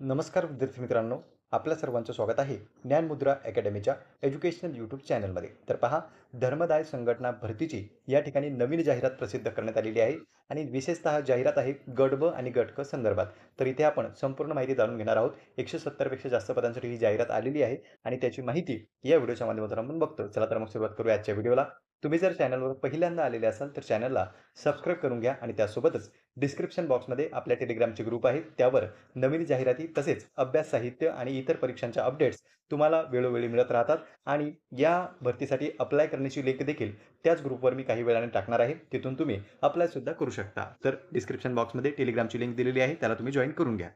नमस्कार विद्यार्थी मित्रांनो, आपल्या सर्वांचं स्वागत आहे ज्ञानमुद्रा अकॅडमीच्या एज्युकेशनल यूट्यूब चॅनलमध्ये. तर पहा, धर्मदाय संघटना भरतीची या ठिकाणी नवीन जाहिरात प्रसिद्ध करण्यात आलेली आहे आणि विशेषतः जाहिरात आहे गट ब आणि गट क संदर्भात. तर इथे आपण संपूर्ण माहिती जाणून घेणार आहोत. 170 पेक्षा जास्त पदांसाठी ही जाहिरात आलेली आहे आणि त्याची माहिती या व्हिडिओच्या माध्यमातून आपण बघतो. चला तर मग सुरुवात करूया आजच्या व्हिडिओला. तुम्ही जर चॅनलवर पहिल्यांदा आलेले असाल तर चॅनलला सबस्क्राईब करून घ्या आणि त्यासोबतच डिस्क्रिप्शन बॉक्समध्ये आपल्या टेलिग्रामचे ग्रुप आहे. त्यावर नवीन जाहिराती तसेच अभ्यास साहित्य आणि इतर परीक्षांच्या अपडेट्स तुम्हाला वेळोवेळी मिळत राहतात आणि या भरतीसाठी अप्लाय करण्याची लिंक देखील त्याच ग्रुपवर मी काही वेळाने टाकणार आहे. तिथून तुम्ही अप्लाय सुद्धा करू शकता. तर डिस्क्रिप्शन बॉक्समध्ये टेलिग्रामची लिंक दिलेली आहे. त्याला तुम्ही जॉइन करून घ्या.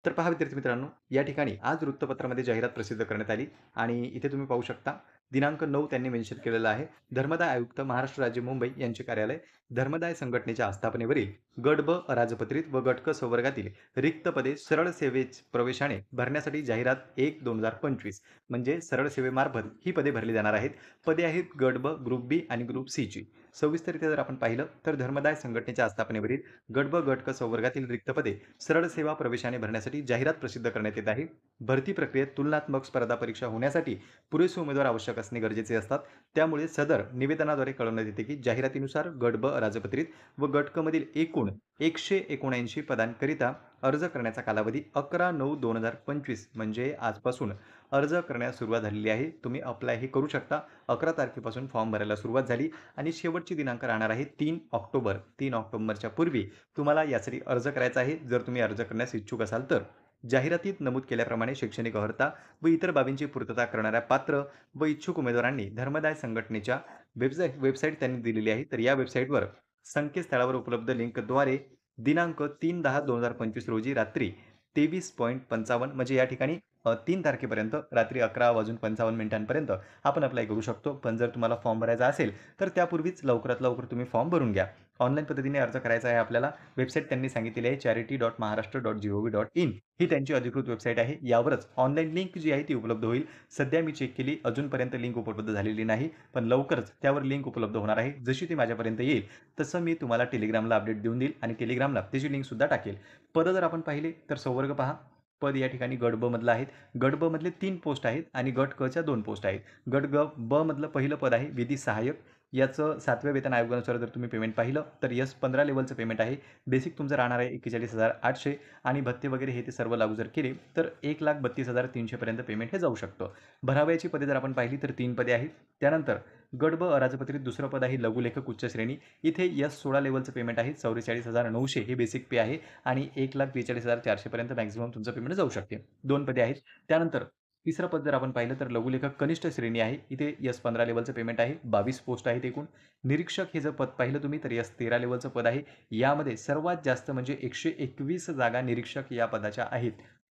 तर पहा विद्यार्थी मित्रांनो, या ठिकाणी आज वृत्तपत्रामध्ये जाहिरात प्रसिद्ध करण्यात आली आणि इथे तुम्ही पाहू शकता दिनांक 9 त्यांनी मेन्शन केलेला आहे. धर्मदाय आयुक्त महाराष्ट्र राज्य मुंबई यांचे कार्यालय धर्मदाय संघटनेच्या आस्थापनेवरील गट ब अराजपत्रित व गट क संवर्गातील रिक्त पदे सरळ सेवेच प्रवेशाने भरण्यासाठी जाहिरात 1/2025 म्हणजे सरळ सेवेमार्फत ही पदे भरली जाणार आहेत. पदे आहेत गट ब, ग्रुप बी आणि ग्रुप सी ची. सविस्तररित्या जर आपण पाहिलं तर धर्मदाय संघटनेच्या आस्थापनेवरील गट ब, गट क संवर्गातील रिक्त पदे सरळ सेवा प्रवेशाने भरण्यासाठी जाहिरात प्रसिद्ध करण्यात येत आहे. भरती प्रक्रियेत तुलनात्मक स्पर्धा परीक्षा होण्यासाठी पुरेसे उमेदवार आवश्यक असणे गरजेचे असतात. त्यामुळे सदर निवेदनाद्वारे कळवण्यात येते की जाहिरातीनुसार गट ब राजपत्रित व गट क मधील एकूण 179 पदांकरिता अर्ज करण्याचा कालावधी 11/9/2025 म्हणजे आजपासून अर्ज करण्यास सुरुवात झालेली आहे. तुम्ही अप्लायही करू शकता. 11 तारखेपासून फॉर्म भरायला सुरुवात झाली आणि शेवटची दिनांक राहणार आहे 3 ऑक्टोबर. 3 ऑक्टोबरच्या पूर्वी तुम्हाला यासाठी अर्ज करायचा आहे, जर तुम्ही अर्ज करण्यास इच्छुक असाल तर. जाहिरातीत नमूद केल्याप्रमाणे शैक्षणिक अर्हता व इतर बाबींची पूर्तता करणाऱ्या पात्र व इच्छुक उमेदवारांनी धर्मदाय संघटनेच्या वेबसाईट त्यांनी दिलेली आहे. तर या वेबसाईटवर संकेतस्थळावर उपलब्ध लिंकद्वारे दिनांक 3/10/2025 रोजी रात्री 23:55 म्हणजे या ठिकाणी 3 तारखेपर्यंत रात्री 11:55 आपण अप्लाय करू शकतो. पण जर तुम्हाला फॉर्म भरायचा असेल तर त्यापूर्वीच लवकरात लवकर तुम्ही फॉर्म भरून घ्या. ऑनलाईन पद्धतीने अर्ज करायचा आहे आपल्याला. वेबसाईट त्यांनी सांगितलेली आहे charity.maharashtra.gov.in ही त्यांची अधिकृत वेबसाईट आहे. यावरच ऑनलाईन लिंक जी आहे ती उपलब्ध होईल. सध्या मी चेक केली, अजूनपर्यंत लिंक उपलब्ध झालेली नाही. पण लवकरच त्यावर लिंक उपलब्ध होणार आहे. जशी ती माझ्यापर्यंत येईल तसं मी तुम्हाला टेलिग्रामला अपडेट देऊन देईल आणि टेलिग्रामला त्याची लिंक सुद्धा टाकेल. पदं जर आपण पाहिले तर संवर्ग पहा. पद या ठिकाणी गट ब मधलं आहेत. गट ब मधले 3 पोस्ट आहेत आणि गट क च्या 2 पोस्ट आहेत. गट ब मधलं पहिलं पद आहे विधी सहाय्यक. याचं 7व्या वेतन आयोगानुसार जर तुम्ही पेमेंट पाहिलं तर यस 15 लेव्हलचं पेमेंट आहे. बेसिक तुमचं राहणार आहे 41,800 आणि भत्ते वगैरे हे ते सर्व लागू जर केले तर 1,32,300 पर्यंत पेमेंट हे जाऊ शकतं. भरावयाची पदे जर आपण पाहिली तर 3 पदे आहेत. त्यानंतर गट ब अराजपत्रित दुसरं पद आहे लघुलेखक उच्च श्रेणी. इथे यस 16 लेव्हलचं पेमेंट आहे. 44,900 हे बेसिक पे आहे आणि 1,43,400 पर्यंत मॅक्सिमम तुमचं पेमेंट जाऊ शकते. 2 पदे आहेत. त्यानंतर तिसरं पद जर आपण पाहिलं तर लघुलेखक कनिष्ठ श्रेणी आहे. इथे यस 15 लेव्हलचं पेमेंट आहे. 22 पोस्ट आहेत एकूण. निरीक्षक हे जर पद पाहिलं तुम्ही तर यस 13 लेव्हलचं पद आहे. यामध्ये सर्वात जास्त म्हणजे 121 जागा निरीक्षक या पदाच्या आहेत.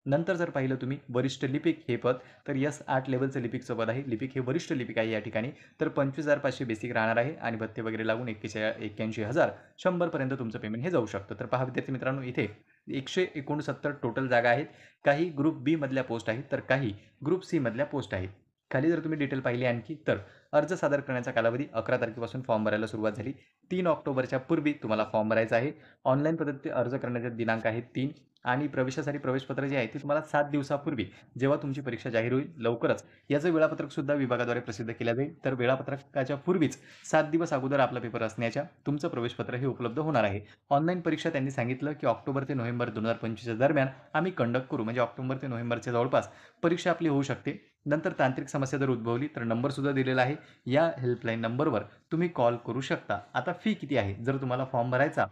नंतर जर पाहिलं तुम्ही वरिष्ठ लिपिक हे पद तर यस 8 लेव्हलचं लिपिकचं पद आहे. लिपिक हे वरिष्ठ लिपिक आहे या ठिकाणी. तर 25,500 बेसिक राहणार आहे आणि भत्ते वगैरे लागून 81,100 पर्यंत तुमचं पेमेंट हे जाऊ शकतं. तर पहा विद्यार्थी मित्रांनो, इथे 169 टोटल जागा आहेत. काही ग्रुप बी मधल्या पोस्ट आहेत तर काही ग्रुप सी मधल्या पोस्ट आहेत. खाली जर तुम्ही डिटेल पाहिली आणखी तर अर्ज सादर करण्याचा कालावधी 11 तारखेपासून फॉर्म भरायला सुरुवात झाली. 3 ऑक्टोबरच्या पूर्वी तुम्हाला फॉर्म भरायचा आहे. ऑनलाईन पद्धतीने अर्ज करण्याचा दिनांक आहे 3 आणि प्रवेशासाठी प्रवेशपत्र जे आहे ते तुम्हाला 7 दिवसापूर्वी जेव्हा तुमची परीक्षा जाहीर होईल लवकरच याचं वेळापत्रक सुद्धा विभागाद्वारे प्रसिद्ध केलं जाईल. तर वेळापत्रकाच्या पूर्वीच 7 दिवस अगोदर आपला पेपर असण्याच्या तुमचं प्रवेशपत्र हे उपलब्ध होणार आहे. ऑनलाईन परीक्षा त्यांनी सांगितलं की ऑक्टोबर ते नोव्हेंबर 2025 दरम्यान आम्ही कंडक्ट करू म्हणजे ऑक्टोबर ते नोव्हेंबरच्या जवळपास परीक्षा आपली होऊ शकते. नंतर तांत्रिक समस्या जर उद्भवली तर नंबर सुद्धा दिलेला आहे. या हेल्पलाईन नंबरवर तुम्ही कॉल करू शकता. आता फी किती आहे? जर तुम्हाला फॉर्म भरायचा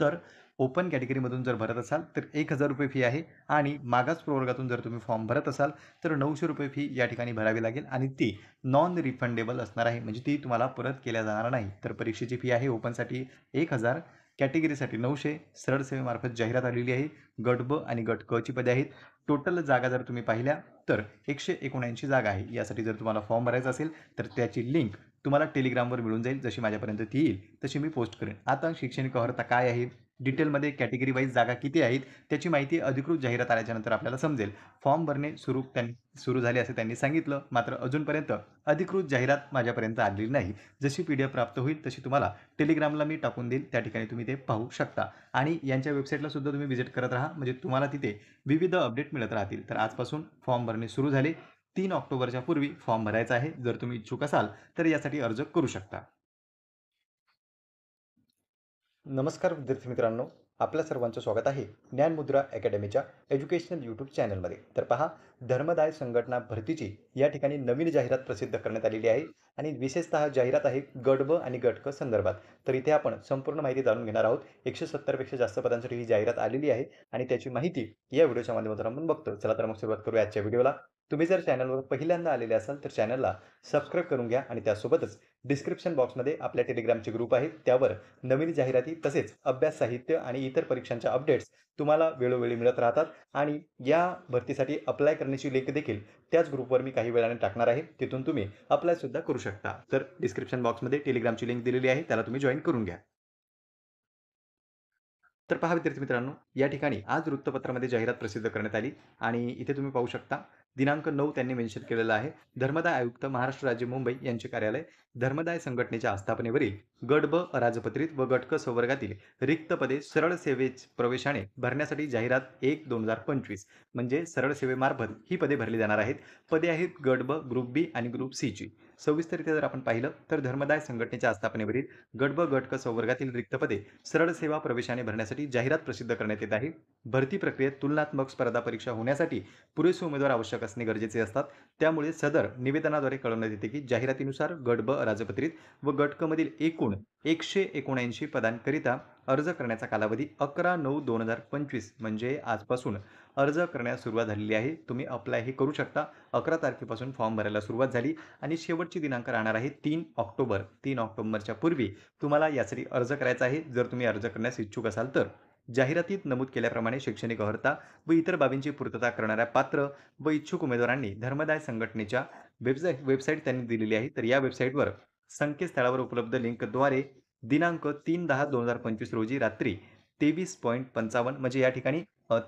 तर ओपन कॅटेगरीमधून जर भरत असाल तर ₹1,000 फी आहे आणि मागास प्रवर्गातून जर तुम्ही फॉर्म भरत असाल तर ₹900 फी या ठिकाणी भरावी लागेल आणि ती नॉन रिफंडेबल असणार आहे. म्हणजे ती तुम्हाला परत केल्या जाणार नाही. तर परीक्षेची फी आहे ओपनसाठी 1,000, कॅटेगरीसाठी 900. सरळ सेवेमार्फत जाहिरात आलेली आहे. गट ब आणि गट क ची पदे आहेत. टोटल जागा जर तुम्ही पाहिल्या तर 179 जागा आहे. यासाठी जर तुम्हाला फॉर्म भरायचा असेल तर त्याची लिंक तुम्हाला टेलिग्रामवर मिळून जाईल. जशी माझ्यापर्यंत ती येईल तशी मी पोस्ट करेन. आता शैक्षणिक अर्हता काय आहे? डिटेलमध्ये कॅटेगरी वाईज जागा किती आहेत त्याची माहिती अधिकृत जाहिरात आल्याच्यानंतर आपल्याला समजेल. फॉर्म भरणे सुरू झाले असे त्यांनी सांगितलं. मात्र अजूनपर्यंत अधिकृत जाहिरात माझ्यापर्यंत आलेली नाही. जशी PDF प्राप्त होईल तशी तुम्हाला टेलिग्रामला मी टाकून देईल. त्या ठिकाणी तुम्ही ते पाहू शकता आणि यांच्या वेबसाईटला सुद्धा तुम्ही व्हिजिट करत राहा, म्हणजे तुम्हाला तिथे विविध अपडेट मिळत राहतील. तर आजपासून फॉर्म भरणे सुरू झाले. 3 ऑक्टोबरच्या पूर्वी फॉर्म भरायचा आहे. जर तुम्ही इच्छुक असाल तर यासाठी अर्ज करू शकता. नमस्कार विद्यार्थी मित्रांनो, आपल्या सर्वांचं स्वागत आहे ज्ञानमुद्रा अकॅडमीच्या एज्युकेशनल यूट्यूब चॅनलमध्ये. तर पहा, धर्मदाय संघटना भरतीची या ठिकाणी नवीन जाहिरात प्रसिद्ध करण्यात आलेली आहे आणि विशेषतः जाहिरात आहे गट ब आणि गट क संदर्भात. तर इथे आपण संपूर्ण माहिती जाणून घेणार आहोत. 170 पेक्षा जास्त पदांसाठी ही जाहिरात आलेली आहे आणि त्याची माहिती या व्हिडिओच्या माध्यमातून आपण बघतो. चला तर मग सुरुवात करूया आजच्या व्हिडिओला. तुम्ही जर चॅनलवर पहिल्यांदा आलेले असाल तर चॅनलला सबस्क्राईब करून घ्या आणि त्यासोबतच डिस्क्रिप्शन बॉक्समध्ये आपल्या टेलिग्रामचे ग्रुप आहे, त्यावर नवीन जाहिराती तसेच अभ्यास साहित्य आणि इतर परीक्षांच्या अपडेट्स तुम्हाला वेळोवेळी मिळत राहतात. आणि या भरतीसाठी अप्लाय करण्याची लिंक देखील त्याच ग्रुपवर मी काही वेळाने टाकणार आहे, तिथून तुम्ही अप्लाय सुद्धा करू शकता. तर डिस्क्रिप्शन बॉक्समध्ये टेलिग्रामची लिंक दिलेली आहे, त्याला तुम्ही जॉईन करून घ्या. तर पहा विद्यार्थी मित्रांनो, या ठिकाणी आज वृत्तपत्रामध्ये जाहिरात प्रसिद्ध करण्यात आली आणि इथे तुम्ही पाहू शकता दिनांक 9 त्यांनी मेन्शन केलेला आहे. धर्मदाय आयुक्त महाराष्ट्र राज्य मुंबई यांचे कार्यालय धर्मदाय संघटनेच्या आस्थापनेवरील गट ब अराजपत्रित व गट क संवर्गातील रिक्त पदे सरळ सेवेच प्रवेशाने भरण्यासाठी जाहिरात 1/2025 म्हणजे सरळ सेवेमार्फत ही पदे भरली जाणार आहेत. पदे आहेत गट ब, ग्रुप बी आणि ग्रुप सी ची. सविस्तररित्या जर आपण पाहिलं तर धर्मदाय संघटनेच्या आस्थापनेवरील गट ब गट क संवर्गातील रिक्त पदे सरळ सेवा प्रवेशाने भरण्यासाठी जाहिरात प्रसिद्ध करण्यात येत आहे. भरती प्रक्रियेत तुलनात्मक स्पर्धा परीक्षा होण्यासाठी पुरेसे उमेदवार आवश्यक असणे गरजेचे असतात. त्यामुळे सदर निवेदनाद्वारे कळवण्यात येते की जाहिरातीनुसार गट ब राजपत्रित व गट क मधील एकूण 179 पदांकरिता अर्ज करण्याचा कालावधी 11/9/2025 म्हणजे आजपासून अर्ज करण्यास सुरुवात झालेली आहे. तुम्ही अप्लाय हे करू शकता. 11 तारखेपासून फॉर्म भरायला सुरुवात झाली आणि शेवटची दिनांक राहणार आहे 3 ऑक्टोबर. 3 ऑक्टोबरच्या पूर्वी तुम्हाला यासाठी अर्ज करायचा आहे, जर तुम्ही अर्ज करण्यास इच्छुक असाल तर. जाहिरातीत नमूद केल्याप्रमाणे शैक्षणिक अर्हता व इतर बाबींची पूर्तता करणाऱ्या पात्र व इच्छुक उमेदवारांनी धर्मदाय संघटनेच्या वेबसाईट त्यांनी दिलेली आहे. तर या वेबसाईटवर संकेतस्थळावर उपलब्ध लिंकद्वारे दिनांक 3/10/2025 रोजी रात्री 23:55 म्हणजे या ठिकाणी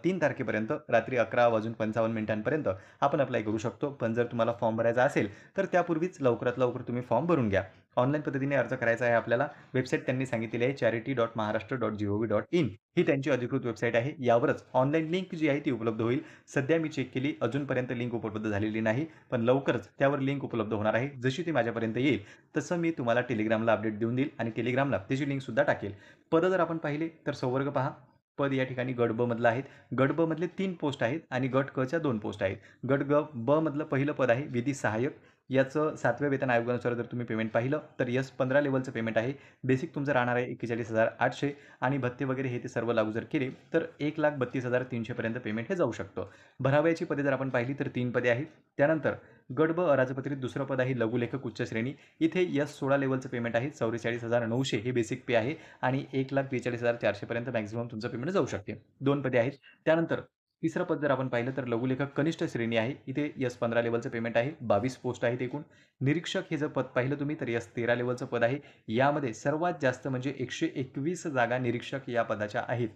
3 तारखेपर्यंत रात्री 11:55 आपण अप्लाय करू शकतो. पण जर तुम्हाला फॉर्म भरायचा असेल तर त्यापूर्वीच लवकरात लवकर तुम्ही फॉर्म भरून घ्या. ऑनलाईन पद्धतीने अर्ज करायचा आहे आपल्याला. वेबसाईट त्यांनी सांगितलेली आहे charity.maharashtra.gov.in ही त्यांची अधिकृत वेबसाईट आहे. यावरच ऑनलाईन लिंक जी आहे ती उपलब्ध होईल. सध्या मी चेक केली, अजूनपर्यंत लिंक उपलब्ध झालेली नाही, पण लवकरच त्यावर लिंक उपलब्ध होणार आहे. जशी ती माझ्यापर्यंत येईल तसं मी तुम्हाला टेलिग्रामला अपडेट देऊन देईल आणि टेलिग्रामला त्याची लिंक सुद्धा टाकेल. पदं जर आपण पाहिले तर संवर्ग पहा, पद या ठिकाणी गट ब मधलं आहेत. गट ब मधले 3 पोस्ट आहेत आणि गट क च्या 2 पोस्ट आहेत. गट ब मधलं पहिलं पद आहे विधी सहाय्यक. याचं 7व्या वेतन आयोगानुसार जर तुम्ही पेमेंट पाहिलं तर S15 लेवलचं पेमेंट आहे. बेसिक तुमचं राहणार आहे 41,800 आणि भत्ते वगैरे हे ते सर्व लागू जर केले तर 1,32,300 पर्यंत पेमेंट हे जाऊ शकतं. भरावयाची पदे जर आपण पाहिली तर 3 पदे आहेत. त्यानंतर गट ब अराजपत्रित दुसरं पद आहे लघुलेखक उच्च श्रेणी. इथे S16 लेवलचं पेमेंट आहे. 44,900 हे बेसिक पे आहे आणि 1,43,400 पर्यंत मॅक्झिमम तुमचं पेमेंट जाऊ शकते. 2 पदे आहेत. त्यानंतर तिसरं पद जर आपण पाहिलं तर लघुलेखक कनिष्ठ श्रेणी आहे. इथे S15 लेवलचं पेमेंट आहे. 22 पोस्ट आहेत एकूण. निरीक्षक हे जर पद पाहिलं तुम्ही तर S13 लेवलचं पद आहे. यामध्ये सर्वात जास्त म्हणजे 121 जागा निरीक्षक या पदाच्या आहेत.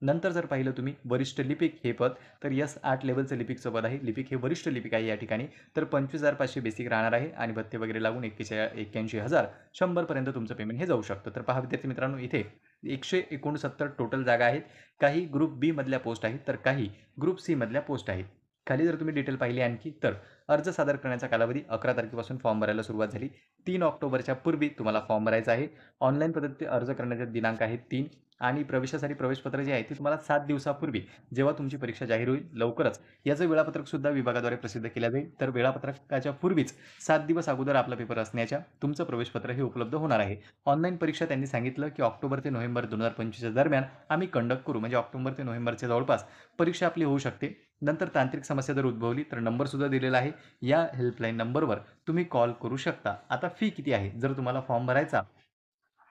नंतर जर पाहिलं तुम्ही वरिष्ठ लिपिक हे पद तर S8 लेवलचं लिपिकचं पद आहे. लिपिक हे वरिष्ठ लिपिक आहे या ठिकाणी. तर 25,500 बेसिक राहणार आहे आणि भत्ते वगैरे लागून 81,100 पर्यंत तुमचं पेमेंट हे जाऊ शकतं. तर पहा विद्यार्थी मित्रांनो, इथे 169 टोटल जागा आहेत. काही ग्रुप बी मधल्या पोस्ट आहेत तर काही ग्रुप सी मधल्या पोस्ट आहेत. खाली जर तुम्ही डिटेल पाहिली आणखी तर अर्ज सादर करण्याचा कालावधी 11 तारखेपासून फॉर्म भरायला सुरुवात झाली. 3 ऑक्टोबरच्या पूर्वी तुम्हाला फॉर्म भरायचा आहे. ऑनलाईन पद्धतीने अर्ज करण्याचे दिनांक आहे 3 आणि प्रवेशासाठी प्रवेशपत्र जे आहे ते तुम्हाला 7 दिवसापूर्वी जेव्हा तुमची परीक्षा जाहीर होईल लवकरच याचं वेळापत्रक सुद्धा विभागाद्वारे प्रसिद्ध केलं जाईल. तर वेळापत्रकाच्या पूर्वीच 7 दिवस अगोदर आपला पेपर असण्याच्या तुमचं प्रवेशपत्र हे उपलब्ध होणार आहे. ऑनलाईन परीक्षा त्यांनी सांगितलं की ऑक्टोबर ते नोव्हेंबर 2025 दरम्यान आम्ही कंडक्ट करू, म्हणजे ऑक्टोबर ते नोव्हेंबरच्या जवळपास परीक्षा आपली होऊ शकते. नंतर तांत्रिक समस्या जर उद्भवली तर नंबर सुद्धा दिलेला आहे. या हेल्पलाईन नंबरवर तुम्ही कॉल करू शकता. आता फी किती आहे जर तुम्हाला फॉर्म भरायचा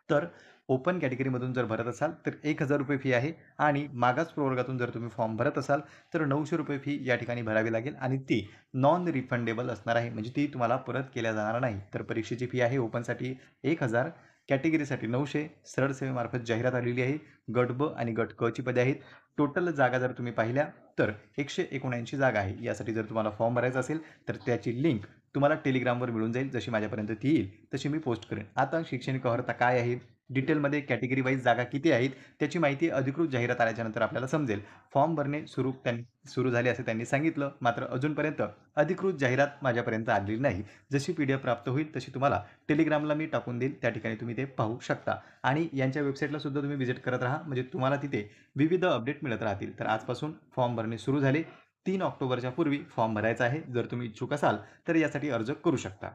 तर ओपन कॅटेगरीमधून जर भरत असाल तर 1,000 रुपये फी आहे आणि मागास प्रवर्गातून जर तुम्ही फॉर्म भरत असाल तर 900 रुपये फी या ठिकाणी भरावी लागेल आणि ती नॉन रिफंडेबल असणार आहे, म्हणजे ती तुम्हाला परत केल्या जाणार नाही. तर परीक्षेची फी आहे ओपनसाठी 1,000 कॅटेगरीसाठी 900, सरळ सेवेमार्फत जाहिरात आलेली आहे. गट ब आणि गट क ची पदे आहेत. टोटल जागा जर तुम्ही पाहिल्या तर 179 जागा आहे. यासाठी जर तुम्हाला फॉर्म भरायचा असेल तर त्याची लिंक तुम्हाला टेलिग्रामवर मिळून जाईल. जशी माझ्यापर्यंत ती येईल तशी मी पोस्ट करेन. आता शैक्षणिक अर्हता काय आहे, डिटेलमध्ये कॅटेगरी वाईज जागा किती आहेत त्याची माहिती अधिकृत जाहिरात आल्याच्यानंतर आपल्याला समजेल. फॉर्म भरणे सुरू झाले असे त्यांनी सांगितलं, मात्र अजूनपर्यंत अधिकृत जाहिरात माझ्यापर्यंत आलेली नाही. जशी PDF प्राप्त होईल तशी तुम्हाला टेलिग्रामला मी टाकून देईल. त्या ठिकाणी तुम्ही ते पाहू शकता आणि यांच्या वेबसाईटला सुद्धा तुम्ही व्हिजिट करत राहा, म्हणजे तुम्हाला तिथे विविध अपडेट मिळत राहतील. तर आजपासून फॉर्म भरणे सुरू झाले. 3 ऑक्टोबरच्या पूर्वी फॉर्म भरायचा आहे. जर तुम्ही इच्छुक असाल तर यासाठी अर्ज करू शकता.